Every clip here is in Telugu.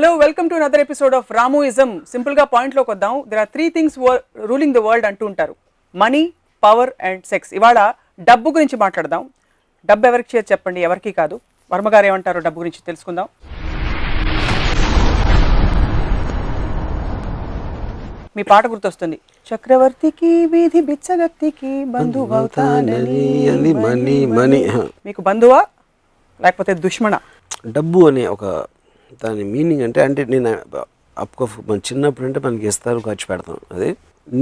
Hello, welcome to another episode of Ramuism. Simple ga point lo koddam. There are three things ruling the world antu untaru. Money, power and sex. Ivala డబ్బు గురించి మాట్లాడదాం. డబ్బు ఎవరికి చేసి చెప్పండి, ఎవరికి కాదు. వర్మ గారు ఏమంటారు డబ్బు గురించి తెలుసుకుందాం. మీ పాట గుర్తొస్తుంది. చక్రవర్తికి వీధి బిచ్చగత్తికి బంధువవుతానని మనీ మనీ. మీకు బంధువా లేకపోతే దుష్మణ? డబ్బు అనే ఒక దాని మీనింగ్ అంటే నేను మన చిన్నప్పుడు అంటే మనకి ఇస్తారు, ఖర్చు పెడతాం. అదే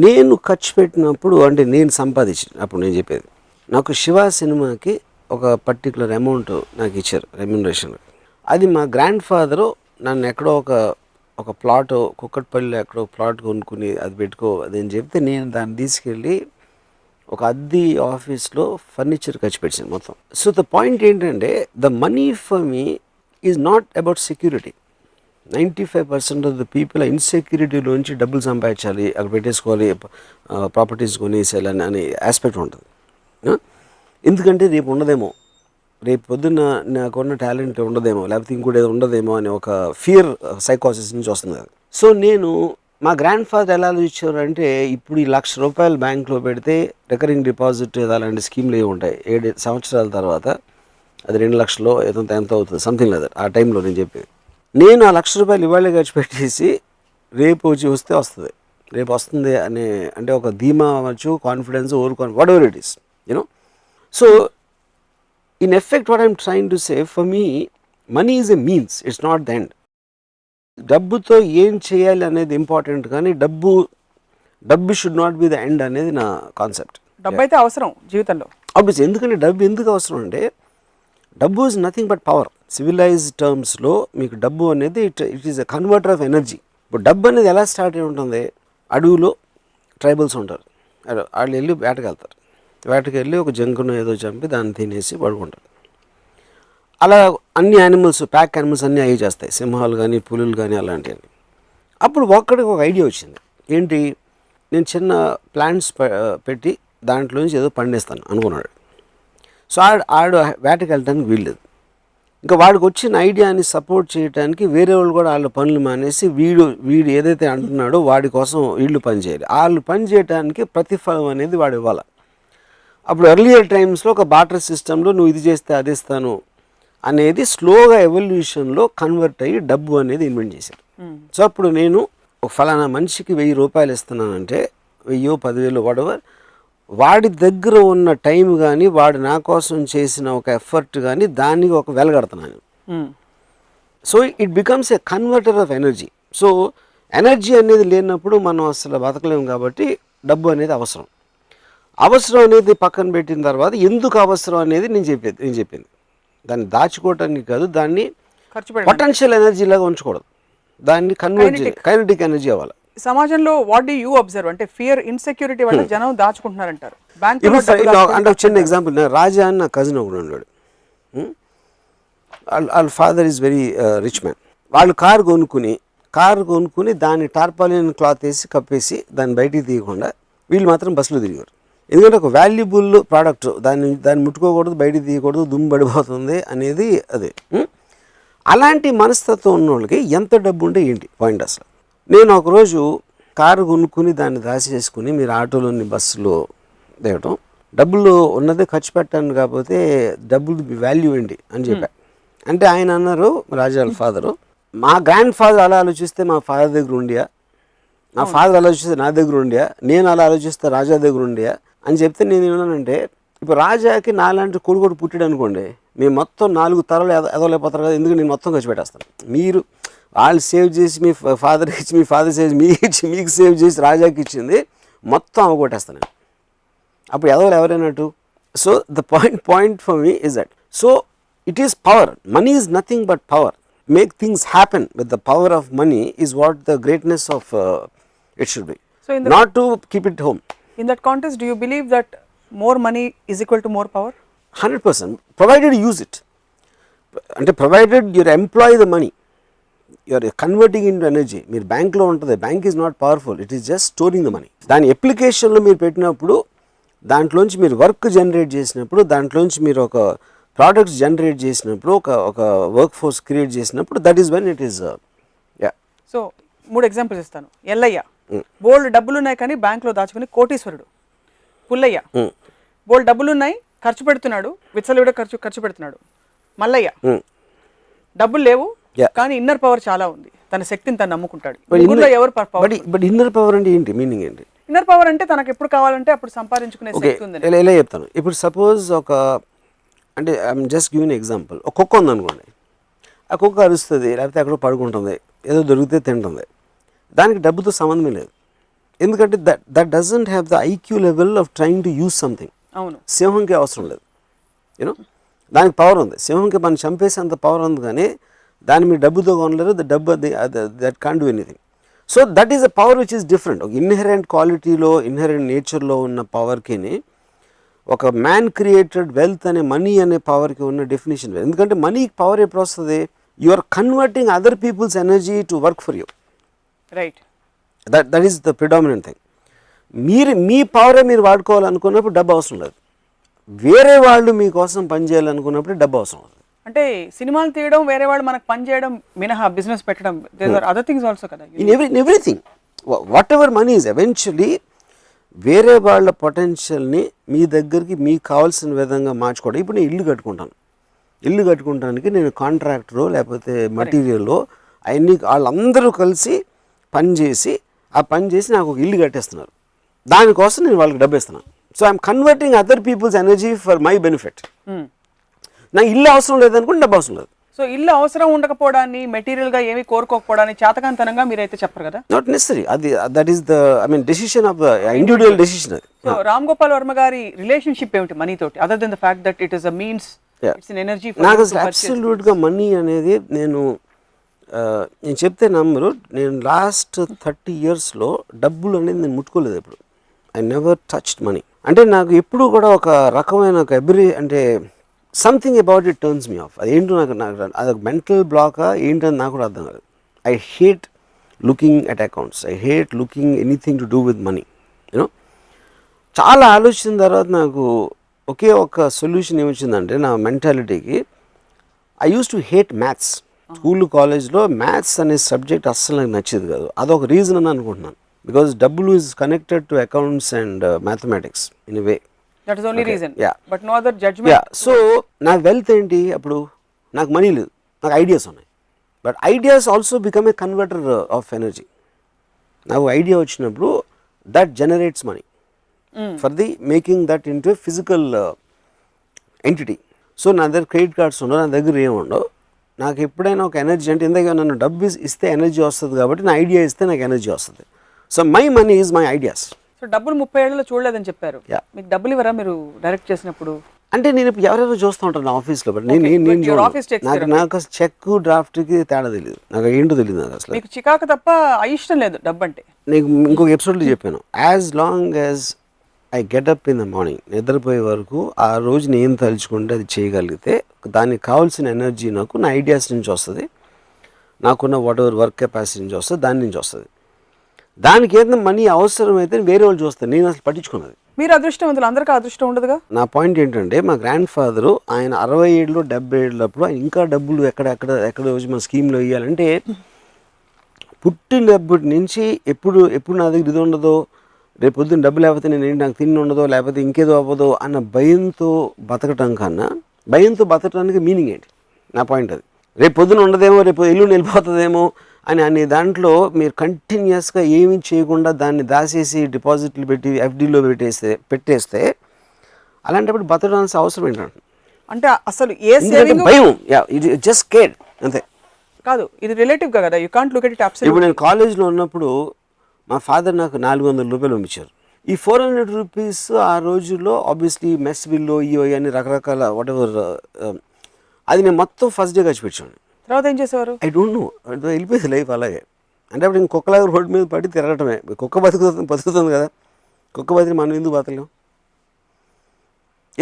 నేను ఖర్చు పెట్టినప్పుడు అంటే నేను సంపాదించినప్పుడు నేను చెప్పేది, నాకు శివ సినిమాకి ఒక పర్టికులర్ అమౌంట్ నాకు ఇచ్చారు రెమ్యునరేషన్. అది మా గ్రాండ్ ఫాదరు నన్ను ఎక్కడో ఒక ప్లాట్ కుక్కట్పల్లిలో ఎక్కడో ప్లాట్ కొనుక్కుని అది పెట్టుకో అదని చెప్తే నేను దాన్ని తీసుకెళ్ళి ఒక అద్దె ఆఫీస్లో ఫర్నిచర్ ఖర్చు పెట్టాను మొత్తం. సో ద పాయింట్ ఏంటంటే the money for me is not about security. 95% of the people ఆ ఇన్సెక్యూరిటీలోంచి డబ్బులు సంపాదించాలి, అక్కడ పెట్టేసుకోవాలి, ప్రాపర్టీస్ కొనేసేయాలని అనే ఆస్పెక్ట్ ఉంటుంది. ఎందుకంటే రేపు ఉండదేమో, రేపు పొద్దున్న నాకున్న టాలెంట్ ఉండదేమో, లేకపోతే ఇంకోటి ఏదో ఉండదేమో అనే ఒక ఫియర్ సైకాసిస్ నుంచి వస్తుంది అది. సో నేను మా గ్రాండ్ ఫాదర్ ఎలా ఆలోచించారంటే, ఇప్పుడు ఈ ₹1,00,000 బ్యాంక్లో పెడితే రికరింగ్ డిపాజిట్ ఏదో అలాంటి స్కీమ్లు ఏమి ఉంటాయి, 7 సంవత్సరాల తర్వాత అది 2 లక్షలు ఎంత అవుతుంది సంథింగ్ లేదు ఆ టైంలో. నేను చెప్పేది నేను ఆ ₹1,00,000 ఇవాళే ఖర్చు పెట్టేసి రేపు వస్తుంది రేపు వస్తుంది అనే అంటే ఒక ధీమా అవ్వచ్చు, confidence, what ever it is you know. So in effect what I'm trying to say, for me money is a means, it's not the end. డబ్బుతో ఏం చేయాలి అనేది ఇంపార్టెంట్, కానీ డబ్బు should not be the end అనేది నా కాన్సెప్ట్. డబ్బు అయితే అవసరం జీవితంలో ఆబ్వియస్లీ. ఎందుకంటే డబ్బు ఎందుకు అవసరం అంటే, డబ్బు is nothing but power. Civilised టర్మ్స్లో మీకు డబ్బు అనేది it is a converter of energy. ఇప్పుడు డబ్బు అనేది ఎలా స్టార్ట్ అయి ఉంటుంది, అడవిలో ట్రైబల్స్ ఉంటారు, వాళ్ళు వెళ్ళి వేటకెళ్తారు, వేటకెళ్ళి ఒక జంకును ఏదో చంపి దాన్ని తినేసి పడుకుంటారు. అలా అన్ని యానిమల్స్, ప్యాక్ యానిమల్స్ అన్నీ అవి చేస్తాయి, సింహాలు కానీ పులులు కానీ అలాంటివి. అప్పుడు ఒక్కడికి ఒక ఐడియా వచ్చింది, ఏంటి, నేను చిన్న ప్లాంట్స్ పెట్టి దాంట్లోంచి ఏదో పండిస్తాను అనుకున్నాడు. సో ఆడు వేటకి వెళ్ళడానికి వీల్లేదు. ఇంకా వాడికి వచ్చిన ఐడియాని సపోర్ట్ చేయడానికి వేరే వాళ్ళు కూడా వాళ్ళ పనులు మానేసి వీడు ఏదైతే అంటున్నాడో వాడి కోసం వీళ్ళు పని చేయాలి. వాళ్ళు పని చేయడానికి ప్రతిఫలం అనేది వాడు ఇవ్వాలి. అప్పుడు ఎర్లియర్ టైమ్స్లో ఒక బాటర్ సిస్టంలో నువ్వు ఇది చేస్తే అది ఇస్తాను అనేది స్లోగా ఎవల్యూషన్లో కన్వర్ట్ అయ్యి డబ్బు అనేది ఇన్వెంట్ చేశారు. సో అప్పుడు నేను ఒక ఫలానా మనిషికి ₹1,000 ఇస్తున్నానంటే 1,000, 10,000 వాడెవర్, వాడి దగ్గర ఉన్న టైం కానీ వాడు నా కోసం చేసిన ఒక ఎఫర్ట్ కానీ దానికి ఒక వెలగడుతున్నాను. So it becomes a converter of energy. So energy అనేది లేనప్పుడు మనం అసలు బతకలేము, కాబట్టి డబ్బు అనేది అవసరం. అవసరం అనేది పక్కన పెట్టిన తర్వాత ఎందుకు అవసరం అనేది నేను చెప్పింది దాన్ని దాచుకోవటానికి కాదు, దాన్ని పొటెన్షియల్ ఎనర్జీ లాగా ఉంచకూడదు, దాన్ని కైనెటిక్ ఎనర్జీ అవ్వాలి. సమాజంలో వాట్ డు యూ అబ్జర్వ్ అంటే ఫియర్, ఇన్సెక్యూరిటీ వల్ల జనం దాచుకుంటున్నారంటారు. అంటే ఒక చిన్న ఎగ్జాంపుల్, రాజా అని నా కజిన్ ఒకడు ఉన్నాడు. వాళ్ళ father is very rich man. వాళ్ళు కారు కొనుక్కుని దాన్ని టార్పాలిన్ క్లాత్ వేసి కప్పేసి దాన్ని బయటికి తీయకుండా వీళ్ళు మాత్రం బస్సులో తిరిగారు. ఎందుకంటే ఒక వాల్యుబుల్ ప్రోడక్ట్, దాన్ని ముట్టుకోకూడదు, బయటికి తీయకూడదు, దుమ్ము పడిపోతుంది అనేది అదే. అలాంటి మనస్తత్వం ఉన్న వాళ్ళకి ఎంత డబ్బు ఉంటే ఏంటి పాయింట్ అసలు. నేను ఒకరోజు కారు కొనుక్కుని దాన్ని దాచేసుకుని మీరు ఆటోలోని బస్సులో దిగటం, డబ్బులు ఉన్నదే ఖర్చు పెట్టాను కాకపోతే డబ్బులు వాల్యూ ఏంటి అని చెప్పాను. అంటే ఆయన అన్నారు, రాజా ఫాదరు, మా గ్రాండ్ ఫాదర్ అలా ఆలోచిస్తే మా ఫాదర్ దగ్గర ఉండియా, నా ఫాదర్ ఆలోచిస్తే నా దగ్గర ఉండియా, నేను అలా ఆలోచిస్తే రాజా దగ్గర ఉండియా అని చెప్తే నేను ఏమన్నానంటే, ఇప్పుడు రాజాకి నాలాంటి కొడుకు పుట్టాడు అనుకోండి, మేము మొత్తం 4 తరాలు ఎదవలేకపోతారు కదా, ఎందుకంటే నేను మొత్తం ఖర్చు పెట్టేస్తాను. మీరు వాళ్ళు సేవ్ చేసి మీ ఫాదర్కి ఇచ్చి, మీ ఫాదర్ సేవ్ మీకు సేవ్ చేసి రాజాకి ఇచ్చింది మొత్తం అవగొట్టేస్తాను. అప్పుడు ఎవరైనట్టు. So the point for me is that. So it is power. Money is nothing but power. Make things happen with the power of money is what the greatness of it should be, not to keep it home. In that context do you believe that more money is equal to more power? 100%, provided you use it. అంటే provided you employ the money, you are converting into energy. మీరు బ్యాంక్లో ఉంటుంది, bank is not powerful, it is just storing the money. దాని అప్లికేషన్లో మీరు పెట్టినప్పుడు, దాంట్లోంచి మీరు వర్క్ జనరేట్ చేసినప్పుడు, దాంట్లోంచి మీరు ఒక ప్రోడక్ట్స్ జనరేట్ చేసినప్పుడు, ఒక వర్క్ ఫోర్స్ క్రియేట్ చేసినప్పుడు, that is when it is so 3 examples ఇస్తాను. ఎల్లయ్య బోల్డ్ డబ్బులున్నాయి కానీ బ్యాంకులో దాచుకుని కోటీశ్వరుడు. పుల్లయ్య బోల్డ్ డబ్బులున్నాయి, ఖర్చు పెడుతున్నాడు, విచ్చలవిడ ఖర్చు పెడుతున్నాడు. మల్లయ్య డబ్బులు లేవు కానీ ఇన్నర్ పవర్ చాలా ఉంది, తన శక్తిని తను నమ్ముకుంటాడు. ఎవరు పవర్? బట్ ఇన్నర్ పవర్ అంటే ఏంటి, మీనింగ్ ఏంటి? ఇన్నర్ పవర్ అంటే తనకు ఎప్పుడు కావాలంటే అప్పుడు సంపాదించుకునే శక్తి ఉంది. ఇలా చెప్తాను. ఇప్పుడు సపోజ్ అంటే ఐఎమ్ జస్ట్ గివింగ్ ఎగ్జాంపుల్. ఒక కుక్క ఉందనుకోండి, ఆ కుక్క అరుస్తుంది, లేకపోతే అక్కడ పడుకుంటుంది, ఏదో దొరికితే తింటుంది, దానికి డబ్బుతో సంబంధమే లేదు. ఎందుకంటే that doesn't have the IQ level of trying to use something. అవును, సింహంకి అవసరం లేదు, యూనో, దానికి పవర్ ఉంది. సింహంకి మనం చంపేసేంత పవర్ ఉంది, కానీ దాన్ని మీరు డబ్బుతో కొనలేరు. That can't do anything. So that is a power which is different. ఒక ఇన్హెరెంట్ క్వాలిటీలో, ఇన్హెరెంట్ నేచర్లో ఉన్న పవర్కి ఒక మ్యాన్ క్రియేటెడ్ వెల్త్ అనే మనీ అనే పవర్కి ఉన్న డెఫినేషన్. ఎందుకంటే మనీకి పవర్ ఎప్పుడు వస్తుంది? You are converting other people's energy to work for you, right? That is the predominant thing. మీ పవరే మీరు వాడుకోవాలనుకున్నప్పుడు డబ్బు అవసరం లేదు. వేరే వాళ్ళు మీకోసం పనిచేయాలనుకున్నప్పుడు డబ్బు అవసరం లేదు. అంటే సినిమాలు తీయడం, వేరే వాళ్ళు మనకు పని చేయడం మినహా బిజినెస్ పెట్టడం, there are other things also కదా. In everything whatever money is eventually వేరే వాళ్ళ పొటెన్షియల్ని మీ దగ్గరికి మీకు కావాల్సిన విధంగా మార్చుకోవడం. ఇప్పుడు నేను ఇల్లు కట్టుకుంటానికి నేను కాంట్రాక్టరో లేకపోతే మటీరియల్లో అవన్నీ వాళ్ళందరూ కలిసి పనిచేసి నాకు ఒక ఇల్లు కట్టేస్తున్నారు. దానికోసం నేను వాళ్ళకి డబ్బు ఇస్తున్నాను. So I'm converting other people's energy for my benefit. నాకు ఇల్లు అవసరం లేదనుకుంటే డబ్బు అవసరం లేదు. సో ఇల్లు అవసరం ఉండకపోవడాన్ని, మెటీరియల్ గా ఏమి కోరుకోకపోవడాన్ని చేతకాంతనంగా మీరైతే చెప్పరు కదా. Not necessary. That is the decision of the individual decision. అది. సో రామ్ గోపాల్ వర్మ గారి రిలేషన్షిప్ ఏమిటి మనీ తోటి, other than the fact that it is a means, it's an energy? నాకు అసలు అబ్సల్యూట్ గా మనీ అనేది నేను చెప్తే నమ్మరు. నేను లాస్ట్ 30 yearsలో డబ్బులు అనేది నేను ముట్టుకోలేదు ఎప్పుడు. I never touched money. అంటే నాకు ఎప్పుడు కూడా ఒక రకమైన ఒక something about it turns me of. అదేంటో నాకు అదొక మెంటల్ బ్లాకా ఏంటని నాకు కూడా అర్థం కాదు. I hate looking at accounts, I hate looking anything to do with money. You know, చాలా ఆలోచించిన తర్వాత నాకు ఒకే ఒక సొల్యూషన్ ఏమొచ్చిందంటే నా మెంటాలిటీకి, I use to hate maths. School కాలేజ్లో మ్యాథ్స్ అనే సబ్జెక్ట్ అస్సలు నాకు నచ్చేది కాదు. అదొక రీజన్ అని అనుకుంటున్నాను. బికాజ్ డబ్బులు is connected to accounts and mathematics in a way. That is only reason. Yeah. But no other judgment. Yeah. So నా వెల్త్ ఏంటి? అప్పుడు నాకు మనీ లేదు, నాకు ఐడియాస్ ఉన్నాయి. But ideas also become a converter of energy. నాకు ఐడియా వచ్చినప్పుడు that generates money for the making that into A physical entity. So నా దగ్గర క్రెడిట్ కార్డ్స్ ఉండవు, నా దగ్గర ఏముండవు. నాకు ఎప్పుడైనా ఒక ఎనర్జీ అంటే ఇందాక నన్ను డబ్బు ఇస్తే ఎనర్జీ వస్తుంది కాబట్టి నా ఐడియా ఇస్తే నాకు ఎనర్జీ వస్తుంది. So my money is my ideas. So డబ్బులు 30 ఏళ్లలో చూడలేదని చెప్పారు. మీకు డబ్బులు ఇవ్వరా మీరు డైరెక్ట్ చేసినప్పుడు? అంటే నేను ఇప్పుడు ఎవరెవరు చూస్తూ ఉంటాను నా ఆఫీస్లో, బట్ నాకు చెక్ డ్రాఫ్ట్కి తేడా తెలియదు, నాకు ఏంటో తెలియదు. నాకు అసలు మీకు చికాకు తప్ప అయిష్టం లేదు డబ్బు అంటే. నీకు ఇంకొక ఎపిసోడ్లో చెప్పాను, as long as I get up in the morning, నిద్రపోయే వరకు ఆ రోజు నేను తలుచుకుంటే అది చేయగలిగితే దానికి కావాల్సిన ఎనర్జీ నాకు నా ఐడియాస్ నుంచి వస్తుంది, నాకున్న వాట్ ఎవర్ వర్క్ కెపాసిటీ నుంచి వస్తుంది, దాని నుంచి వస్తుంది. దానికి ఏదైనా మనీ అవసరమైతే వేరే వాళ్ళు చూస్తారు, నేను అసలు పట్టించుకున్నది. మీరు అదృష్టవంతులు, అందరికీ అదృష్టం ఉండదుగా. నా పాయింట్ ఏంటంటే మా గ్రాండ్ ఫాదరు ఆయన 67 70 ఏళ్ళప్పుడు ఆయన ఇంకా డబ్బులు ఎక్కడ వచ్చి మన స్కీమ్లో వేయాలంటే పుట్టినప్పటి నుంచి ఎప్పుడు నా దగ్గర ఇది ఉండదో, రేపు పొద్దున్న డబ్బు లేకపోతే నాకు తిండి ఉండదో, లేకపోతే ఇంకేదో అవ్వదో అన్న భయంతో బతకటం కన్నా భయంతో బతకడానికి మీనింగ్ ఏంటి? నా పాయింట్ అది. రేపు పొద్దున ఉండదేమో, రేపు ఎల్లుండి వెళ్ళిపోతుందేమో అని దాంట్లో మీరు కంటిన్యూస్గా ఏమీ చేయకుండా దాన్ని దాచేసి డిపాజిట్లు పెట్టి ఎఫ్డీలో పెట్టేస్తే అలాంటప్పుడు బతకడానికి అవసరం ఏంటంటే అంటే అసలు ఏ సేవింగ్ భయం, ఇది జస్ట్ కేర్ అంతే. కాదు, ఇది రిలేటివ్గా కదా, you can't look at it absolutely. ఇప్పుడు నేను కాలేజ్లో ఉన్నప్పుడు మా ఫాదర్ నాకు 400 రూపాయలు పంపించారు. ఈ 400 రూపీస్ ఆ రోజుల్లో ఆబ్వియస్లీ మెస్ బిల్లో ఇవో అని రకరకాల వాట్ ఎవర్ అది నేను మొత్తం ఫస్ట్ డే ఖర్చు పెట్టాను. తర్వాత ఏం చేసేవారు? ఐ డోంట్ నో, వెళ్ళిపోయింది లైఫ్ అలాగే. అంటే అప్పుడు ఇంక కుక్కలాగా రోడ్డు మీద పడి తిరగటమే. కుక్క బతుకుతుంది కదా, కుక్క బతికి మనం ఎందుకు బతకలేం?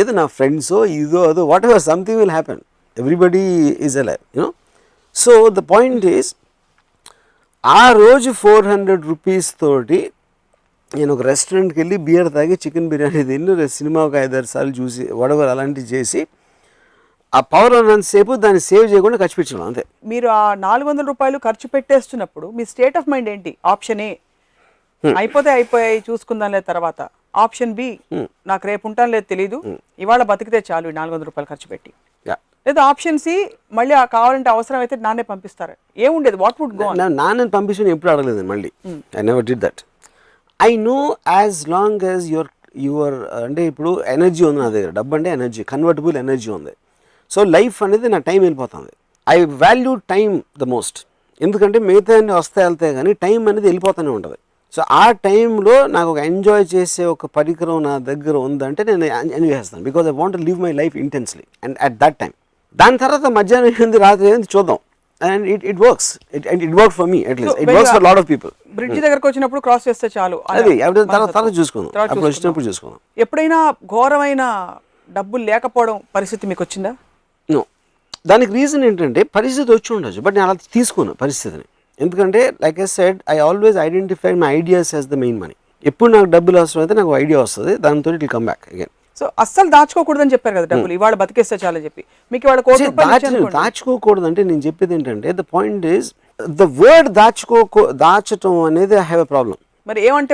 ఏదో నా ఫ్రెండ్సో ఇదో అదో what ever something will happen, everybody is alive, you know. So the point is ఆ రోజు 400 రూపీస్ తోటి నేను ఒక రెస్టారెంట్కి వెళ్ళి బియర్ తాగి చికెన్ బిర్యానీ తిని సినిమా ఒక 5-6 సార్లు చూసి వడవర్ అలాంటివి చేసి ఆ పవర్ ఉన్నంతసేపు దాన్ని సేవ్ చేయకుండా ఖర్చు పెట్టడం అంతే. మీరు ఆ 400 రూపాయలు ఖర్చు పెట్టేస్తున్నప్పుడు మీ స్టేట్ ఆఫ్ మైండ్ ఏంటి? ఆప్షన్ ఏ అయిపోతే అయిపోయాయి చూసుకుందాం లేదు తర్వాత, ఆప్షన్ బి నాకు రేపు ఉంటాను లేదు తెలీదు, ఇవాళ బతికితే చాలు ఈ 400 రూపాయలు ఖర్చు పెట్టి, లేదా ఆప్షన్ సి మళ్ళీ కావాలంటే అవసరం అయితే నాన్నే పంపిస్తారు, ఏముండేది? What would go? నాన్నని పంపించి ఎప్పుడు అడగలేదు మళ్ళీ. I never did that. I know as long as your అంటే ఇప్పుడు ఎనర్జీ ఉంది నా దగ్గర, డబ్బు అంటే ఎనర్జీ, కన్వర్టబుల్ ఎనర్జీ ఉంది. సో లైఫ్ అనేది నా టైం వెళ్ళిపోతుంది. I value time the most. ఎందుకంటే మిగతా అన్ని వస్తాయి వెళ్తాయి కానీ టైం అనేది వెళ్ళిపోతూనే ఉంటుంది. సో ఆ టైంలో నాకు ఒక ఎంజాయ్ చేసే ఒక పరికరం నా దగ్గర ఉందంటే నేను ఎంజాయ్ చేస్తాను. Because I want to live my life intensely and at that time. దాని తర్వాత మధ్యాహ్నం ఏంది రాత్రి ఏంది చూద్దాం. And it works. It work for me at least. It works for lot of people. Bridge దగ్గరకు వచ్చినప్పుడు క్రాస్ చేస్తే చాలు, అది తర్వాత చూసుకుందాం, అప్పుడు వచ్చినప్పుడు చూసుకుందాం. ఎప్పుడైనా ఘోరమైన డబ్బులు లేకపోవడం పరిస్థితి మీకు వచ్చిందా? నో. దానికి రీజన్ ఏంటంటే పరిస్థితి వచ్చి ఉండొచ్చు, బట్ నేను అలా తీసుకోను పరిస్థితిని. ఎందుకంటే like I said, I always identify my ideas as the main money. ఎప్పుడు నాకు డబ్బులు అవసరం అయితే నాకు ఐడియా వస్తుంది, దాంతో it will come back again. So అస్సలు దాచుకోకూడదని చెప్పారు కదా డబ్బులు, ఇవాళ బతికేస్తే చాలని చెప్పి. మీకు ఇవాళ దాచుకోకూడదు అంటే నేను చెప్పేది ఏంటంటే, the point is the word దాచటం అనేది ఐ హ్యావ్ ఎ ప్రాబ్లం. మరి ఏమంటే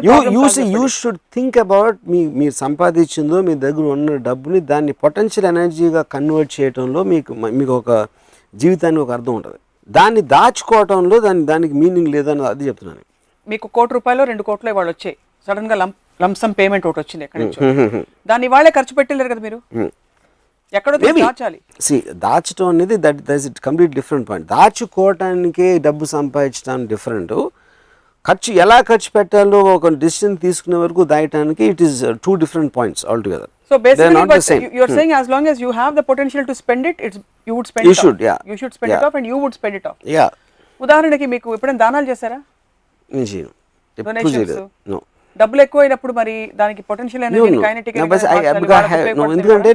యూ షుడ్ థింక్ అబౌట్ మీరు సంపాదించిందో మీ దగ్గర ఉన్న డబ్బుని దాన్ని పొటెన్షియల్ ఎనర్జీగా కన్వర్ట్ చేయడంలో మీకు ఒక జీవితానికి ఒక అర్థం ఉంటుంది. దాన్ని దాచుకోవటంలో దానికి మీనింగ్ లేదని అది చెప్తున్నాను. మీకు ₹1 2 కోట్లు ఇవాళ వచ్చాయి, సడన్ గా లంసమ్ పేమెంట్ ఒకటి వచ్చింది ఎక్కడి నుంచి, దాన్ని ఇవాళే ఖర్చు పెట్టలేరు కదా మీరు, ఎక్కడో దాచాలి. దాచడం అనేది that it complete different point. దాచుకోవటానికే డబ్బు సంపాదించడం డిఫరెంట్, ఎలా ఖర్చు పెట్టాలో ఒక డిసిషన్ తీసుకునే వరకు దాయటానికి it is 2 different points altogether. So basically you are saying as long as you have the potential to spend it, you would spend it off. You should spend it off and you would spend it off. Yeah. ఉదాహరణకి మీకు ఎప్పుడైనా దానాలు చేశారా? No. డబ్బులు ఎక్కువైనప్పుడు మరి దానికి పొటెన్షియల్ ఎనర్జీ కైనెటిక్ ఎందుకంటే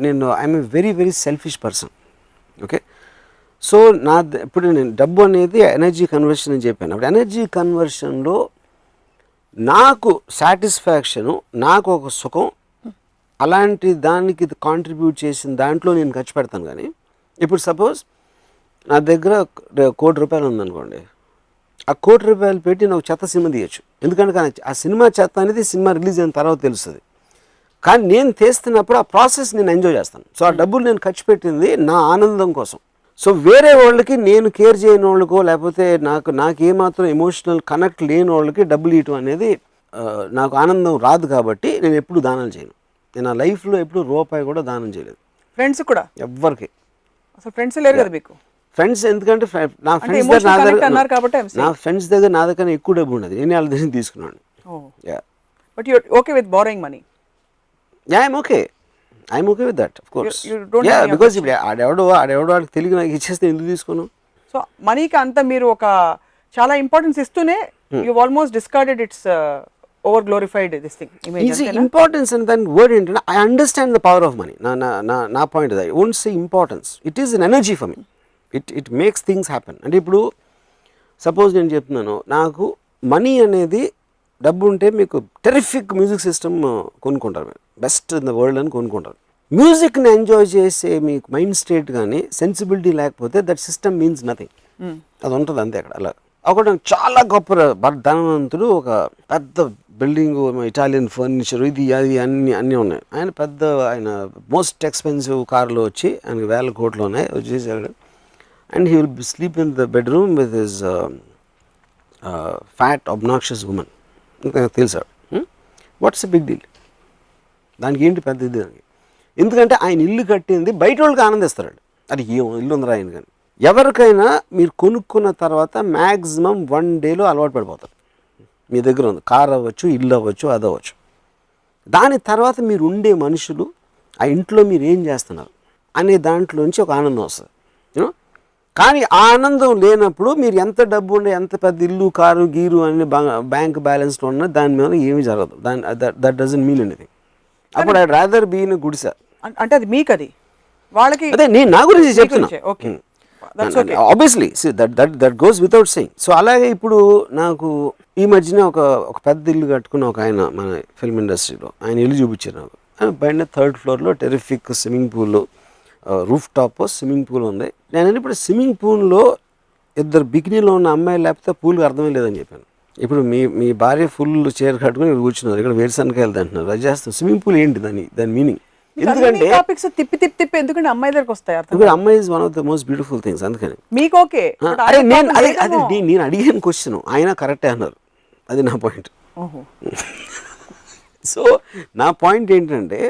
నేను I'm a very very selfish person. Okay, so ఇప్పుడు నేను డబ్బు అనేది ఎనర్జీ కన్వర్షన్ అని చెప్పాను. అప్పుడు ఎనర్జీ కన్వర్షన్లో నాకు సాటిస్ఫాక్షను, నాకు ఒక సుఖం, అలాంటి దానికి కాంట్రిబ్యూట్ చేసిన దాంట్లో నేను ఖర్చు పెడతాను. కానీ ఇప్పుడు సపోజ్ నా దగ్గర ₹1,00,00,000 ఉందనుకోండి, ఆ ₹1,00,00,000 పెట్టి నాకు చెత్త సినిమా తీయచ్చు. ఎందుకంటే ఆ సినిమా చెత్త అనేది సినిమా రిలీజ్ అయిన తర్వాత తెలుస్తుంది. కానీ నేను తీస్తున్నప్పుడు ఆ ప్రాసెస్ నేను ఎంజాయ్ చేస్తాను. సో ఆ డబ్బులు నేను ఖర్చు పెట్టింది నా ఆనందం కోసం. సో వేరే వాళ్ళకి నేను కేర్ చేయని వాళ్ళకో లేకపోతే నాకు ఏమాత్రం ఎమోషనల్ కనెక్ట్ లేని వాళ్ళకి డబ్బులు ఇవ్వటం అనేది నాకు ఆనందం రాదు. కాబట్టి నేను ఎప్పుడు దానాలు చేయను. నేను ఆ లైఫ్లో ఎప్పుడు రూపాయి కూడా దానం చేయలేదు. ఫ్రెండ్స్ కూడా ఎవ్వరికి అసలు ఫ్రెండ్స్ లేరు కదా మీకు? ఫ్రెండ్స్ ఎందుకంటే నా ఫ్రెండ్స్ దగ్గర నా దగ్గర ఎక్కువ డబ్బు ఉండదు, నేను వాళ్ళ దగ్గర తీసుకున్నాను. But you are okay with borrowing money? Yeah, I'm okay with that, of course. Yeah, because ఇప్పుడు ఆడెవడో వాడికి తెలియదు, నాకు ఇచ్చేస్తే ఎందుకు తీసుకోను? సో మనీకి అంతా మీరు ఒక చాలా ఇంపార్టెన్స్ ఇస్తూనే you almost discarded it's over glorified this thing image. Importance అని దాని వర్డ్ ఏంటంటే I understand the power of money. నా point I won't say importance, it is an energy for me. It makes things happen. అంటే ఇప్పుడు సపోజ్ నేను చెప్తున్నాను, నాకు మనీ అనేది డబ్బు ఉంటే మీకు టెరిఫిక్ మ్యూజిక్ సిస్టమ్ కొనుక్కుంటారు, బెస్ట్ ఇన్ ద వరల్డ్ అని కొనుక్కుంటారు. మ్యూజిక్ని ఎంజాయ్ చేసే మీకు మైండ్ స్టేట్ కానీ సెన్సిబిలిటీ లేకపోతే దట్ సిస్టమ్ మీన్స్ నథింగ్. అది ఉంటుంది అంతే అక్కడ. అలా ఒకటి చాలా గొప్ప ధనవంతుడు, ఒక పెద్ద బిల్డింగ్, ఇటాలియన్ ఫర్నిచర్, ఇది అది అన్నీ ఉన్నాయి. ఆయన మోస్ట్ ఎక్స్పెన్సివ్ కార్లో వచ్చి ఆయనకి వేల కోట్లు ఉన్నాయి వచ్చేసాడు. And he will sleep in the bedroom with his fat obnoxious women. తెలుసాడు. What's a big deal? దానికి ఏంటి పెద్ద ఇది? దానికి ఎందుకంటే ఆయన ఇల్లు కట్టింది బయట వాళ్ళకి ఆనందిస్తాడు. అది ఏ ఇల్లు ఉందరా ఆయన. కానీ ఎవరికైనా మీరు కొనుక్కున్న తర్వాత మ్యాక్సిమం 1 dayలో అలవాటు పడిపోతారు. మీ దగ్గర ఉంది కార్ అవ్వచ్చు, ఇల్లు అవ్వచ్చు, అది అవ్వచ్చు. దాని తర్వాత మీరు ఉండే మనుషులు, ఆ ఇంట్లో మీరు ఏం చేస్తున్నారు అనే దాంట్లోంచి ఒక ఆనందం వస్తుంది. యూనో, కానీ ఆ ఆనందం లేనప్పుడు మీరు ఎంత డబ్బు ఉండే, ఎంత పెద్ద ఇల్లు, కారు, గీరు అన్ని బ్యాంక్ బ్యాలెన్స్లో ఉన్నా దాని మీద ఏమీ జరగదు. That doesn't mean anything. అప్పుడు ఐ రాదర్ బీ ఇన్ గుడిసె. అంటే అది మీకు, అది వాళ్ళకి, అదే నేను నా గురించి చెప్తున్నా. Obviously that goes without saying. So అలాగే ఇప్పుడు నాకు ఈ మధ్యన ఒక పెద్ద ఇల్లు కట్టుకున్న ఒక ఆయన మన ఫిల్మ్ ఇండస్ట్రీలో, ఆయన ఇల్లు చూపించారు నాకు. ఆయన పైన 3rd floorలో terrific swimming pool, roof top swimming pool ఉంది. నేను ఇప్పుడు స్విమ్మింగ్ పూల్లో ఇద్దరు బికినీలో ఉన్న అమ్మాయిలు లేకపోతే పూల్కి అర్థమే లేదని చెప్పాను. ఇప్పుడు మీ భార్య ఫుల్ చీర కట్టుకుని ఇక్కడ కూర్చున్నారు, ఇక్కడ వేరుశనకాయలు తింటున్నారు, అది చేస్తాం. స్విమ్మింగ్ పూల్ ఏంటి దాని మీనింగ్? ఎందుకంటే టాపిక్స్ తిప్పి ఎందుకంటే అమ్మాయి దగ్గరకు వస్తాయి. ఇప్పుడు అమ్మాయి is one of the most beautiful things. అందుకని మీకు ఓకే. అదే నేను అడిగాను క్వశ్చన్, ఆయన కరెక్టే అన్నారు. అది నా పాయింట్. సో నా పాయింట్ ఏంటంటే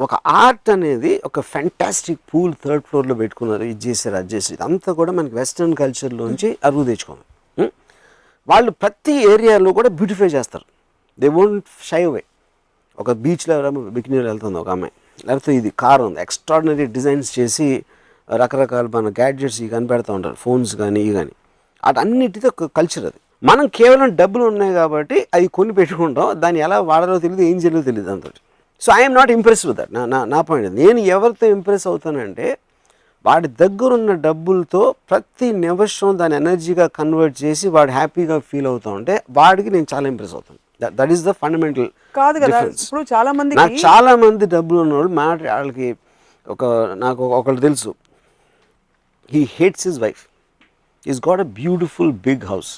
ఒక ఆర్ట్ అనేది ఒక ఫ్యాంటాస్టిక్ పూల్ 3rd ఫ్లోర్లో పెట్టుకున్నారు, ఇది చేశారు అది చేశారు, ఇదంతా కూడా మనకి వెస్ట్రన్ కల్చర్లోంచి అరువు తెచ్చుకోవాలి. వాళ్ళు ప్రతి ఏరియాలో కూడా బ్యూటిఫై చేస్తారు. They won't shy away. ఒక బీచ్లో ఎవరైనా బికినీలో వెళ్తుంది ఒక అమ్మాయి, లేకపోతే ఇది కార్ ఉంది, ఎక్స్ట్రాడినరీ డిజైన్స్ చేసి రకరకాల మన గ్యాడ్జెట్స్ ఇవి కనిపెడతా ఉంటారు, ఫోన్స్ కానీ ఇవి కానీ. అటన్నిటితో ఒక కల్చర్ అది. మనం కేవలం డబ్బులు ఉన్నాయి కాబట్టి అవి కొని పెట్టుకుంటాం, దాన్ని ఎలా వాడాలో తెలియదు, ఏం చేయాలో తెలియదు అంత. So I'm not impress with that. నా పాయింట్. నేను ఎవరితో ఇంప్రెస్ అవుతానంటే వాడి దగ్గరున్న డబ్బులతో ప్రతి నిమిషం దాని ఎనర్జీగా కన్వర్ట్ చేసి వాడు హ్యాపీగా ఫీల్ అవుతా ఉంటే వాడికి నేను చాలా ఇంప్రెస్ అవుతాను. దట్ ఈస్ ద ఫండమెంటల్ కాదు కదా. ఇప్పుడు చాలా మంది నాకు చాలా మంది డబ్బులు ఉన్నవాళ్ళు వాళ్ళకి నాకు ఒకళ్ళు తెలుసు, he hates his wife, is got a beautiful big house.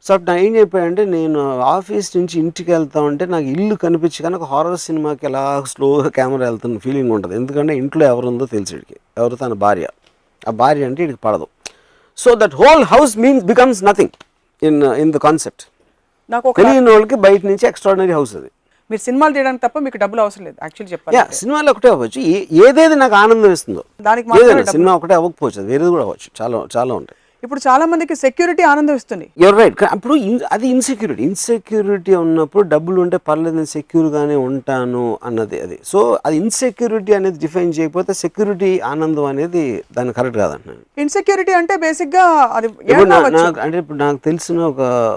So అప్పుడు నాకు ఏం చెప్పాడంటే, నేను ఆఫీస్ నుంచి ఇంటికి వెళ్తా ఉంటే నాకు ఇల్లు కనిపించి కానీ ఒక హారర్ సినిమాకి ఎలా స్లోగా కెమెరా వెళ్తున్న ఫీలింగ్ ఉంటుంది. ఎందుకంటే ఇంట్లో ఎవరుందో తెలిసి వీడికి, ఎవరు తన భార్య, ఆ భార్య అంటే వీడికి పడదు. So that whole house becomes nothing in the concept. నాకు తెలియని వాళ్ళకి బయట నుంచి ఎక్స్ట్రాడినరీ హౌస్ అది. మీరు సినిమాలు తీయడానికి తప్ప మీకు డబ్బులు అవసరం లేదు యాక్చువల్లీ చెప్పాలి. సినిమాలు ఒకటే అవ్వచ్చు, ఏదేది నాకు ఆనందం ఇస్తుందో దానికి ఏదైనా. సినిమా ఒకటే అవ్వకపోవచ్చు, అది వేరేది కూడా అవ్వచ్చు, చాలా చాలా ఉంటాయి. ఇప్పుడు చాలా మందికి సెక్యూరిటీ ఆనందం ఇస్తుంది. You're right. అప్పుడు అది ఇన్సెక్యూరిటీ ఉన్నప్పుడు డబ్బులు ఉంటే పర్లేదు, నేను సెక్యూర్గానే ఉంటాను అన్నది అది. సో అది ఇన్సెక్యూరిటీ అనేది డిఫైన్ చేయకపోతే సెక్యూరిటీ ఆనందం అనేది దాన్ని కరెక్ట్ కాదంటున్నాను. ఇన్సెక్యూరిటీ అంటే బేసిక్గా అది ఇప్పుడు నాకు తెలిసిన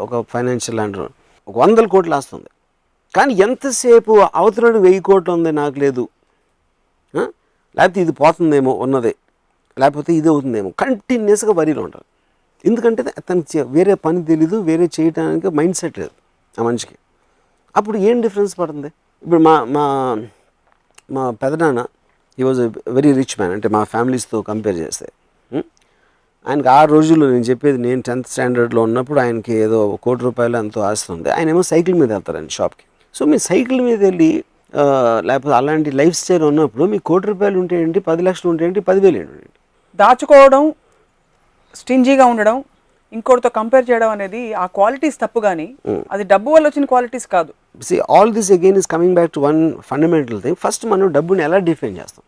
ఒక ఫైనాన్షియల్ అంటారు, ఒక 100 కోట్లు వస్తుంది, కానీ ఎంతసేపు అవతలడు 1000 కోట్లు ఉంది నాకు లేదు, లేకపోతే ఇది పోతుందేమో ఉన్నదే, లేకపోతే ఇది అవుతుందేమో, కంటిన్యూస్గా వరీలో ఉంటారు. ఎందుకంటే తనకి వేరే పని తెలీదు, వేరే చేయడానికి మైండ్ సెట్ లేదు ఆ మనిషికి. అప్పుడు ఏం డిఫరెన్స్ పడుతుంది? ఇప్పుడు మా పెదనాన్న, he was a very rich man, అంటే మా ఫ్యామిలీస్తో కంపేర్ చేస్తే ఆయనకి ఆ రోజుల్లో నేను చెప్పేది, నేను 10th స్టాండర్డ్లో ఉన్నప్పుడు ఆయనకి ఏదో 1 కోటి రూపాయలు ఎంతో ఆస్తుంది. ఆయన ఏమో సైకిల్ మీద వెళ్తారండి షాప్కి. సో మీ సైకిల్ మీద వెళ్ళి లేకపోతే అలాంటి లైఫ్ స్టైల్ ఉన్నప్పుడు మీకు 1 కోటి రూపాయలు ఉంటే ఏంటి, 10 లక్షలు ఉంటే ఏంటి, 10,000 ఏంటి? దాచుకోవడం, స్టింజీగా ఉండడం, ఇంకోటితో కంపేర్ చేయడం అనేది ఆ క్వాలిటీస్ తప్పు, కానీ అది డబ్బు వల్ల వచ్చిన క్వాలిటీస్ కాదు. All this again is coming back to one fundamental thing. First మనం డబ్బుని ఎలా డిఫైన్ చేస్తాం?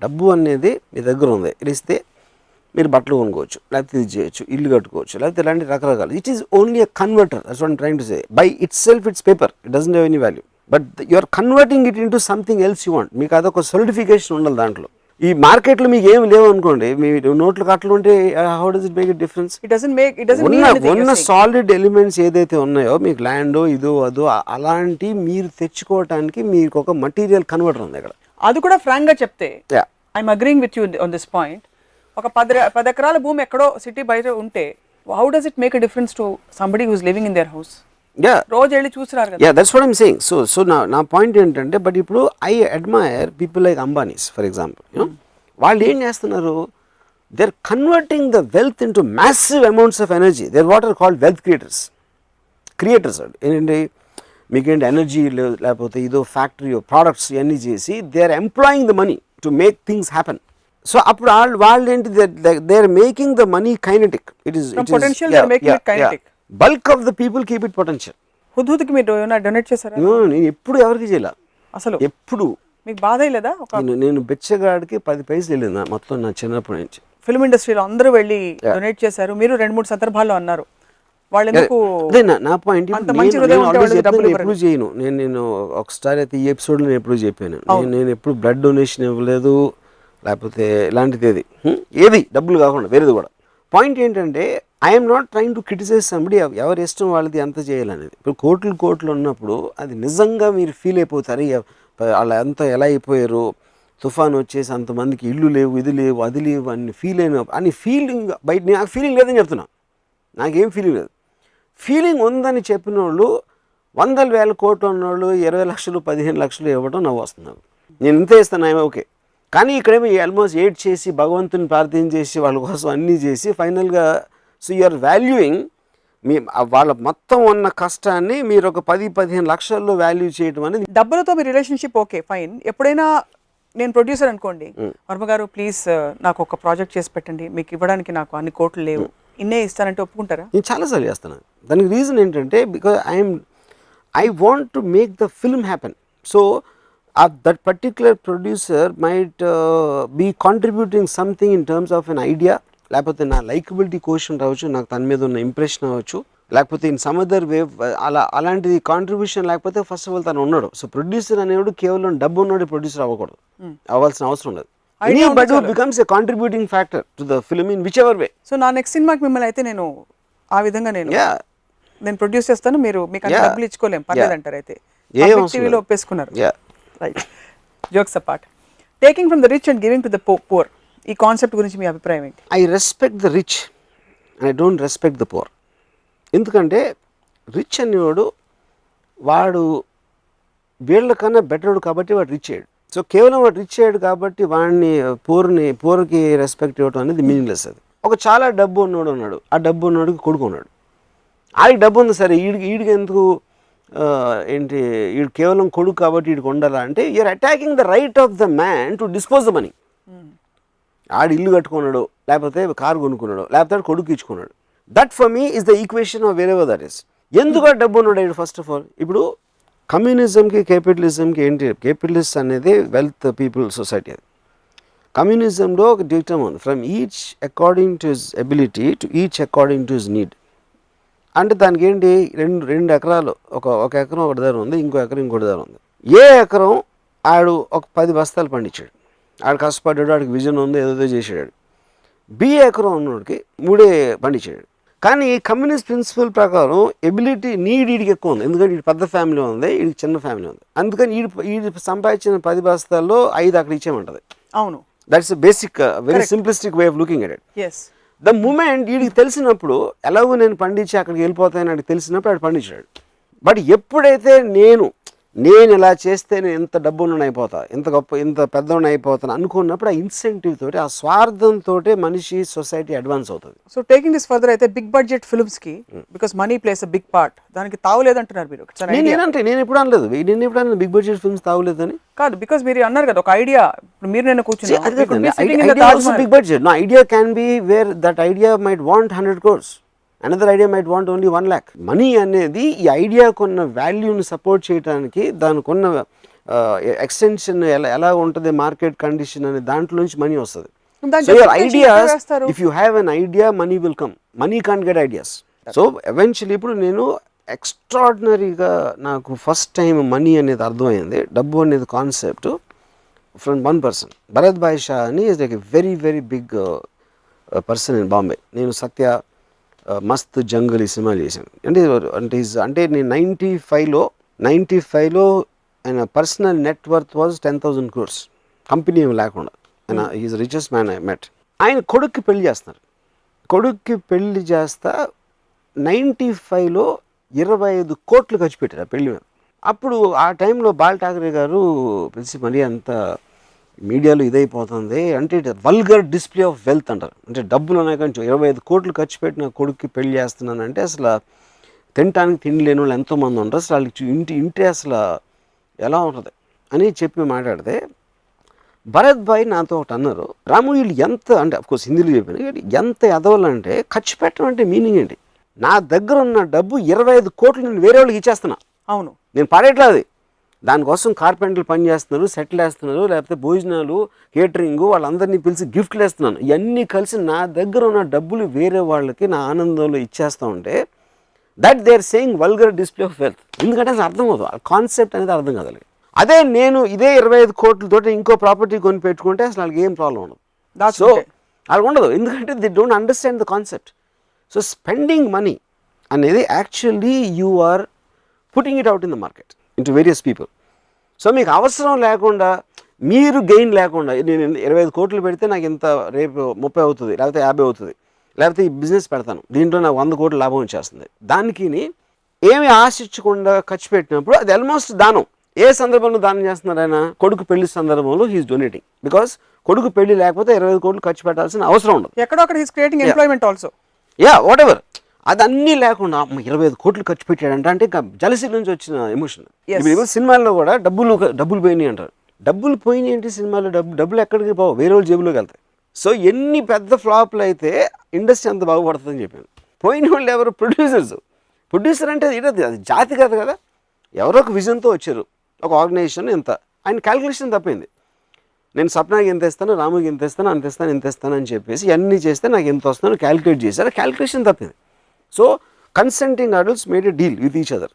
డబ్బు అనేది మీ దగ్గర ఉంది, ఇస్తే మీరు బట్టలు కొనుక్కోవచ్చు, లేకపోతే ఇది చేయొచ్చు, ఇల్లు కట్టుకోవచ్చు, లేకపోతే ఇలాంటి రకరకాలు. It is only a converter. That's what I'm trying to say. By itself it's paper, it doesn't have any value, but you are converting it into something else you want. మీకు అదొక సొలిడిఫికేషన్ ఉండాలి దాంట్లో. ఈ మార్కెట్లో మీకు ఏమి లేవు అనుకోండి, మీ నోట్లు కట్టలు ఉంటే how does it make it difference? ఉన్న సాలిడ్ ఎలిమెంట్స్ ఏదైతే ఉన్నాయో, మీకు ల్యాండ్ ఇదో అదో అలాంటి మీరు తెచ్చుకోవటానికి మీకు ఒక మటీరియల్ కన్వర్టర్ ఉంది ఇక్కడ. అది కూడా ఫ్రాంక్ గా చెప్తే I'm agreeing with you on this point. ఒక 10 ఎకరాల భూమి ఎక్కడో సిటీ బయట ఉంటే how does it make a difference to somebody who is living in their house? రోజు వెళ్ళి చూసిరారు కదా. That's what I'm saying. So నా పాయింట్ ఏంటంటే, బట్ ఇప్పుడు I admire people like Ambanis for example. వాళ్ళు ఏం చేస్తున్నారు? They are converting the wealth into massive amounts of energy. They are what are called wealth creators. ఏంటంటే మీకేంటి ఎనర్జీ లేకపోతే ఇదో ఫ్యాక్టరీ ప్రోడక్ట్స్ ఇవన్నీ చేసి they are employing the money to make things happen. So అప్పుడు వాళ్ళు ఏంటి, they are making the money kinetic. It is bulk of the people keep it potential. హుద్హుద్కి మీరు డొనేట్ చేశారా? నేను ఎప్పుడు ఎవరికి చేయాల అసలు. ఎప్పుడు మీకు బాధ లేదా? నేను బెచ్చగాడికి 10 పైసలు వెళ్ళింది మొత్తం నా చిన్నప్పటి నుంచి. ఫిల్మ్ ఇండస్ట్రీలో అందరూ వెళ్ళి డొనేట్ చేశారు. మీరు 2-3 సందర్భాల్లో అన్నారు. వాళ్ళు ఎందుకు? నా పాయింట్ ఎప్పుడు చేయను నేను ఒకసారి అయితే ఈ ఎపిసోడ్లో నేను ఎప్పుడు చెప్పాను, నేను ఎప్పుడు బ్లడ్ డొనేషన్ ఇవ్వలేదు, లేకపోతే ఇలాంటిది ఏది డబ్బులు కాకుండా వేరేది కూడా. పాయింట్ ఏంటంటే, I'm not trying to criticize somebody. ఎవరి ఇష్టం వాళ్ళది ఎంత చేయాలనేది. ఇప్పుడు కోట్లు ఉన్నప్పుడు అది నిజంగా మీరు ఫీల్ అయిపోతారు, వాళ్ళు ఎంత ఎలా అయిపోయారు, తుఫాను వచ్చేసి అంతమందికి ఇల్లు లేవు, ఇది లేవు, అది లేవు అని ఫీలింగ్ బయట. నాకు ఫీలింగ్ లేదని చెప్తున్నా, నాకేం ఫీలింగ్ లేదు. ఫీలింగ్ ఉందని చెప్పిన వాళ్ళు 100,000 కోట్లు ఉన్నవాళ్ళు 20 లక్షలు 15 లక్షలు ఇవ్వడం నవ్వు వస్తున్నారు. నేను ఇంత ఇస్తాను, ఓకే. కానీ ఇక్కడేమో ఆల్మోస్ట్ ఏడ్ చేసి భగవంతుని ప్రార్థన చేసి వాళ్ళ కోసం అన్నీ చేసి ఫైనల్గా సో యూఆర్ వాల్యూయింగ్ మీ వాళ్ళ మొత్తం ఉన్న కష్టాన్ని మీరు ఒక 10-15 లక్షల్లో వాల్యూ చేయడం అనేది. డబ్బులతో మీ రిలేషన్షిప్ ఓకే ఫైన్, ఎప్పుడైనా నేను ప్రొడ్యూసర్ అనుకోండి, వర్మ గారు ప్లీజ్ నాకు ఒక ప్రాజెక్ట్ చేసి పెట్టండి, మీకు ఇవ్వడానికి నాకు అన్ని కోట్లు లేవు, ఇన్నే ఇస్తానంటే ఒప్పుకుంటారా? నేను చాలాసార్లు చేస్తాను. దానికి రీజన్ ఏంటంటే because I want to make the film happen. So that particular producer might be contributing something in terms of an idea, లేకపోతే నా లైకబిలిటీ క్వశ్చన్ రావచ్చు, నాకు తన మీద ఉన్న ఇంప్రెషన్ అవ్వచ్చు, లేకపోతే ఇన్ సమ్ అదర్ వే అలాంటిది కాంట్రిబ్యూషన్ లేకపోతే ఫస్ట్ ఆఫ్ ఆల్ తను ఉన్నాడు. సో ప్రొడ్యూసర్ అనేవాడు కేవలం డబ్బు ఉన్నాడు ప్రొడ్యూసర్ అవ్వకూడదు, అవ్వాల్సిన అవసరం లేదు. But who becomes a contributing factor to the film in whichever way. So నా నెక్స్ట్ సినిమాకి మిమ్మల్ని అయితే నేను ఆ విధంగా నేను ప్రొడ్యూస్ చేస్తాను, మీరు మీకు అంత డబ్బులు ఇచ్చుకోలేం పర్లేదు అంటారు. అయితే టీవీలో ఒప్పేసుకున్నారు. Right, jokes apart, taking from the rich and giving to the poor, ఈ కాన్సెప్ట్ గురించి మీ అభిప్రాయం ఏంటి? I respect the rich and I don't respect the poor. ఎందుకంటే రిచ్ అనేవాడు వాడు వీళ్ళకన్నా బెటర్డు కాబట్టి వాడు రిచ్ అయ్యాడు. సో కేవలం వాడు రిచ్ అయ్యాడు కాబట్టి వాడిని పూర్కి రెస్పెక్ట్ ఇవ్వడం అనేది మీనింగ్లెస్. అది ఒక చాలా డబ్బు ఉన్నోడు ఉన్నాడు, ఆ డబ్బు ఉన్నోడికి కొడుకు ఉన్నాడు, ఆడికి డబ్బు ఉంది సరే, ఈడికి ఎందుకు ఏంటి ఈడు కేవలం కొడుకు కాబట్టి ఈడికి ఉండాలా అంటే you're attacking the right of the man to dispose the money. ఆడు ఇల్లు కట్టుకున్నాడు, లేకపోతే కారు కొనుక్కున్నాడు, లేకపోతే కొడుకు ఇచ్చుకున్నాడు. That for me is the equation of wherever that is. ఎందుకు డబ్బు ఉన్నాడు ఫస్ట్ ఆఫ్ ఆల్? ఇప్పుడు కమ్యూనిజంకి క్యాపిటలిజంకి ఏంటి? క్యాపిటలిస్ట్ అనేది వెల్త్ పీపుల్ సొసైటీ. అది కమ్యూనిజంలో ఒక డిక్టమ్ ఉంది, from each according to his ability to each according to his need. అంటే దానికి ఏంటి, రెండు ఎకరాలు, ఒక ఎకరం ఒకటి దగ్గర ఉంది, ఇంకో ఎకరం ఇంకోటి దగ్గర ఉంది. ఏ ఎకరం ఆడు ఒక 10 బస్తాలు పండించాడు, ఆడు కష్టపడ్డాడు, ఆడికి విజన్ ఉంది, ఏదో చేసాడు. బి ఎకరం ఉన్నోడికి 3 పండించాడు. కానీ కమ్యూనిస్ట్ ప్రిన్సిపల్ ప్రకారం ఎబిలిటీ నీడ్ ఈడికి ఎక్కువ ఉంది, ఎందుకంటే ఈడు పెద్ద ఫ్యామిలీ ఉంది, ఈడికి చిన్న ఫ్యామిలీ ఉంది. అందుకని ఈడు సంపాదించిన 10 బస్తాల్లో 5 అక్కడ ఇచ్చేయమంటది. అవును, that's basic very simplistic way of looking at it. The moment వీడికి తెలిసినప్పుడు ఎలాగో నేను పండించి అక్కడికి వెళ్ళిపోతానని వాడికి తెలిసినప్పుడు ఆడు పండించాడు. బట్ ఎప్పుడైతే నేను ఇలా చేస్తే నేను ఇంత డబ్బులను అయిపోతా, ఇంత గొప్ప ఇంత పెద్దవాడిని అయిపోతాను అనుకున్నప్పుడు ఆ ఇన్సెంటివ్ తోటి, ఆ స్వార్థంతో మనిషి సొసైటీ అడ్వాన్స్ అవుతుంది. సో టేకింగ్ దిస్ ఫర్దర్ అయితే బిగ్ బడ్జెట్ ఫిల్మ్స్ కి because money plays a big part, దానికి తావులేదంటున్నారు మీరు. నేను ఎప్పుడు అనలేదు, బిగ్ బడ్జెట్ ఫిల్మ్స్ తావులేదని కాదు, బికాస్ మీరు అన్నారు కదా ఒక ఐడియా, మీరు నేను కూర్చుని big budget. No idea can be where that idea might want 100 crores. Another idea might want only 1 lakh. Money అనేది ఈ ఐడియాకు ఉన్న వాల్యూని సపోర్ట్ చేయడానికి, దానికి ఉన్న ఎక్స్టెన్షన్ ఎలా ఉంటుంది, మార్కెట్ కండిషన్ అనే దాంట్లో నుంచి మనీ వస్తుంది. So your ideas, if you have an idea, money will come. Money can't get ideas. So eventually ఇప్పుడు నేను ఎక్స్ట్రాడినరీగా నాకు ఫస్ట్ టైం మనీ అనేది అర్థమైంది, డబ్బు అనేది concept from one person. Bharat bhai Shah అని is like a very very big person in Bombay. నేను సత్య, మస్త్, జంగల్ ఈ సినిమాలు చేశాను. అంటే నేను 95లో ఆయన personal net worth was 10,000 crores, company ఏమి లేకుండా. ఆయన is richest man I met. ఆయన కొడుక్కి పెళ్లి చేస్తున్నారు. కొడుక్కి పెళ్లి చేస్తా 95లో 25 కోట్లు ఖర్చు పెట్టారు ఆ పెళ్లి మీద. అప్పుడు ఆ టైంలో బాల్ ఠాకరే గారు పిలిచి మరీ అంత మీడియాలో ఇదైపోతుంది అంటే వల్గర్ డిస్ప్లే ఆఫ్ వెల్త్ అంటారు. అంటే డబ్బులు ఉన్నాయి కానీ 25 కోట్లు ఖర్చు పెట్టిన కొడుక్కి పెళ్లి చేస్తున్నానంటే అసలు తినటానికి తిండి లేని వాళ్ళు ఎంతోమంది ఉంటారు, అసలు వాళ్ళకి ఇంటి అసలు ఎలా ఉంటుంది అని చెప్పి మాట్లాడితే భరత్ భాయ్ నాతో ఒకటి అన్నారు, రాము వీళ్ళు ఎంత అంటే అఫ్కోర్స్ హిందీలో చెప్పాను, ఎంత ఎదవాలంటే ఖర్చు పెట్టడం అంటే మీనింగ్ ఏంటి? నా దగ్గర ఉన్న డబ్బు 25 కోట్లు నేను వేరే వాళ్ళకి ఇచ్చేస్తున్నా. అవును, నేను పడేట్లేదు. దానికోసం కార్పెంటర్లు పని చేస్తున్నారు, సెటిల్ వేస్తున్నారు, లేకపోతే భోజనాలు, కేటరింగ్, వాళ్ళందరినీ పిలిచి గిఫ్ట్లు వేస్తున్నాను. ఇవన్నీ కలిసి నా దగ్గర ఉన్న డబ్బులు వేరే వాళ్ళకి నా ఆనందంలో ఇచ్చేస్తూ ఉంటే that they are saying vulgar display of wealth. ఎందుకంటే అసలు అర్థం అవుతుంది, ఆ కాన్సెప్ట్ అనేది అర్థం కాదు. అదే నేను ఇదే 25 కోట్లతో ఇంకో ప్రాపర్టీ కొని పెట్టుకుంటే అసలు వాళ్ళకి ఏం ప్రాబ్లం ఉండదు. సో వాళ్ళకి ఉండదు, ఎందుకంటే they don't understand the concept. So spending money అనేది actually you are putting it out in the market into various people. So మీకు అవసరం లేకుండా, మీరు గెయిన్ లేకుండా, నేను 25 కోట్లు పెడితే నాకు ఇంత రేపు 30 అవుతుంది, లేకపోతే 50 అవుతుంది, లేకపోతే ఈ బిజినెస్ పెడతాను, దీంట్లో నాకు 100 కోట్ల లాభం వచ్చేస్తుంది, దానికి ఏమి ఆశించకుండా ఖర్చు పెట్టినప్పుడు అది ఆల్మోస్ట్ దానం. ఏ సందర్భంలో దానం చేస్తున్నారు ఆయన? కొడుకు పెళ్లి సందర్భంలో హీఈస్ డొనేటింగ్. బికాస్ కొడుకు పెళ్లి లేకపోతే 25 కోట్లు ఖర్చు పెట్టాల్సిన అవసరం ఉండదు. ఎక్కడో అక్కడ he's creating employment also. What ever, అది అన్నీ లేకుండా 25 కోట్లు ఖర్చు పెట్టాడంట అంటే ఇంకా జలసీ నుంచి వచ్చిన ఎమోషన్. ఇప్పుడు సినిమాల్లో కూడా డబ్బులు పోయినాయి అంటారు. డబ్బులు పోయినాయి ఏంటి సినిమాలో? డబ్బులు ఎక్కడికి పోవు, వేరే వాళ్ళ జేబులోకి వెళ్తాయి. సో ఎన్ని పెద్ద ఫ్లాప్లు అయితే ఇండస్ట్రీ అంత బాగుపడుతుందని చెప్పాను. పోయిన వాళ్ళు ఎవరు? ప్రొడ్యూసర్ అంటే అది జాతి కాదు కదా, ఎవరో ఒక విజన్తో వచ్చారు, ఒక ఆర్గనైజేషన్ ఇంత, ఆయన క్యాలిక్యులేషన్ తప్పింది. నేను సప్నాకి ఎంత ఇస్తాను, రాముకి ఎంత ఇస్తాను, ఇంత ఇస్తాను అని చెప్పేసి అన్నీ చేస్తే నాకు ఎంత వస్తుందో క్యాలిక్యులేట్ చేశారు, క్యాలిక్యులేషన్ తప్పింది. So consenting adults made a deal with each other.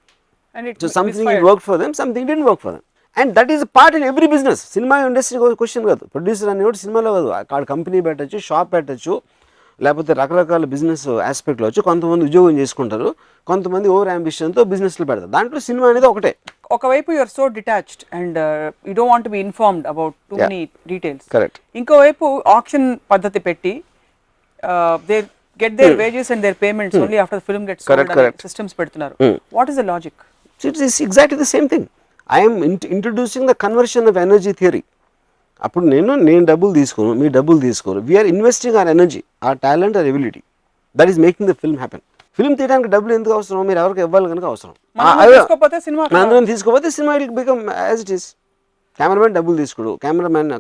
So something it work for them, something didn't work for them. And that is part in every business. Cinema industry question కాదు, ప్రొడ్యూసర్ అనేవాడు సినిమాలో కాదు, అక్కడ కంపెనీ పెట్టచ్చు, షాప్ పెట్టచ్చు, లేకపోతే రకరకాల బిజినెస్ ఆస్పెక్ట్లో వచ్చి కొంతమంది ఉద్యోగం చేసుకుంటారు, కొంతమంది ఓవర్ అంబిషన్తో బిజినెస్లు పెడతారు. దాంట్లో సినిమా అనేది ఒకటే. ఒకవైపు you're so detached and you don't want be informed about too many details. Correct. ఇంకోవైపు ఆప్షన్ పద్ధతి పెట్టి they get their wages and their payments only after film gets sold అనే సిస్టమ్స్ పెడుతున్నారు. What is the logic? It is exactly the same thing. I'm introducing the conversion of energy theory. అప్పుడు నేను డబ్బులు తీసుకోను, మీ డబ్బులు తీసుకోరు, we're investing our energy, our talent, our ability. That is making the film happen. Film తీయడానికి డబ్బులు ఎందుకు అవసరం? మీరు ఎవరికి ఇవ్వాలి కనుక అవసరం. అందరం తీసుకోపోతే cinema will become as it is. Cameraman డబ్బులు తీసుకోడు,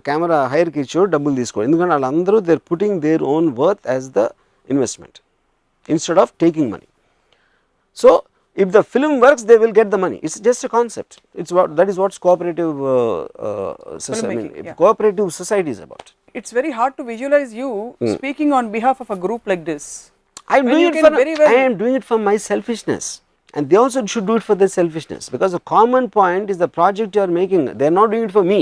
కెమెరా హైర్కి ఇచ్చాడు, డబ్బులు తీసుకోడు. ఎందుకంటే వాళ్ళందరూ they are putting their own worth as the investment instead of taking money. So if the film works, they will get the money. It's just a concept. That is what cooperative cooperative society is about. It's very hard to visualize you speaking on behalf of a group like this. I am doing it for my selfishness, and they also should do it for their selfishness, because the common point is the project you are making. They are not doing it for me.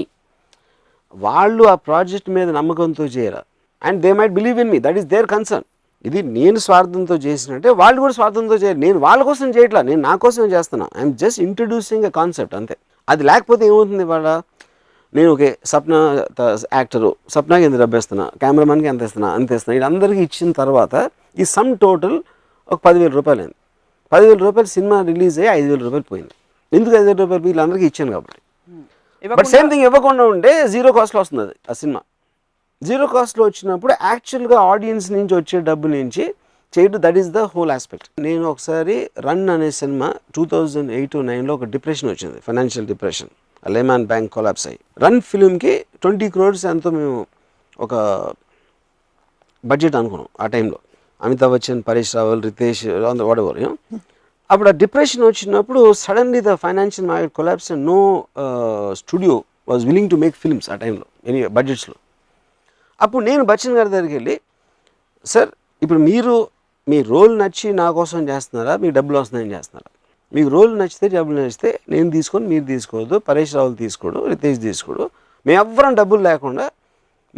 వాళ్ళు ఆ ప్రాజెక్ట్ మీద నమ్మకంతో చేయరా, and they might believe in me. That is their concern. ఇది నేను స్వార్థంతో చేసినట్టే వాళ్ళు కూడా స్వార్థంతో చేయరు. నేను వాళ్ళ కోసం చేయట్లా, నేను నా కోసమే చేస్తున్నా. I'm just introducing a concept అంతే. అది లేకపోతే ఏమవుతుంది? వాళ్ళ నేను ఓకే సప్న యాక్టరు, సప్నాకి ఎంత డబ్బు ఇస్తున్నా, కెమెరామెన్కి ఎంత ఇస్తున్నా, అంత ఇస్తున్నా, వీళ్ళందరికీ ఇచ్చిన తర్వాత ఈ సమ్ టోటల్ ఒక 10,000 రూపాయలు అయింది. 10,000 రూపాయలు సినిమా రిలీజ్ అయ్యి 5,000 రూపాయలు పోయింది. ఎందుకు 5,000 రూపాయలు వీళ్ళందరికీ ఇచ్చాను కాబట్టి. బట్ సేమ్ థింగ్ ఇవ్వకుండా ఉంటే జీరో కాస్ట్లో వస్తుంది అది ఆ సినిమా. జీరో కాస్ట్లో వచ్చినప్పుడు యాక్చువల్గా ఆడియన్స్ నుంచి వచ్చే డబ్బు నుంచి చేయడం, that is the whole aspect. నేను ఒకసారి రన్ అనే సినిమా 2008-09లో ఒక డిప్రెషన్ వచ్చింది, financial depression, Lehman bank collapse అయ్యి. రన్ ఫిల్మ్కి 20 crores ఎంతో మేము ఒక బడ్జెట్ అనుకున్నాం ఆ టైంలో. అమితాబ్ బచ్చన్, పరేష్ రావల్, రితేష్, వాడెవర్. అప్పుడు ఆ డిప్రెషన్ వచ్చినప్పుడు suddenly the financial market collapse and no studio was willing to make films ఆ టైంలో, ఎనీ బడ్జెట్స్లో. అప్పుడు నేను బచ్చన్ గారి దగ్గరికి వెళ్ళి, సార్ ఇప్పుడు మీరు మీ రోల్ నచ్చి నా కోసం చేస్తున్నారా, మీకు డబ్బులు వస్తున్నాయని చేస్తున్నారా? మీకు రోల్ నచ్చితే, డబ్బులు నచ్చితే నేను తీసుకొని మీరు తీసుకోవద్దు, పరేష్ రావులు తీసుకోడు, రితేష్ తీసుకోడు, మేము ఎవ్వరం డబ్బులు లేకుండా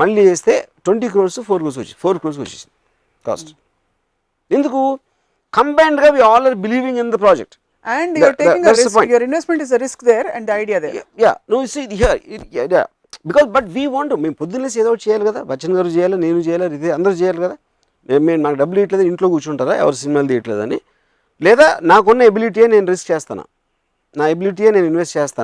మళ్ళీ చేస్తే 20 crores 4 crores వచ్చేసింది కాస్ట్. ఎందుకు? కంబైన్డ్గా we all are believing in the project. And you are taking a risk. Your investment is a risk there and the idea there. Yeah. No, you see here, yeah. Because but we want to, మేము పొద్దున్నేసి ఏదో ఒకటి చేయాలి కదా, బచ్చన్ గారు చేయాలి, నేను చేయాలి, ఇది అందరూ చేయాలి కదా. మేము నాకు డబ్బులు ఇవ్వట్లేదు, ఇంట్లో కూర్చుంటారా, ఎవరు సినిమాలు తీయట్లేదని? లేదా నాకున్న ఎబిలిటీయే నేను రిస్క్ చేస్తాను, నా ఎబిలిటీయే నేను ఇన్వెస్ట్ చేస్తాను.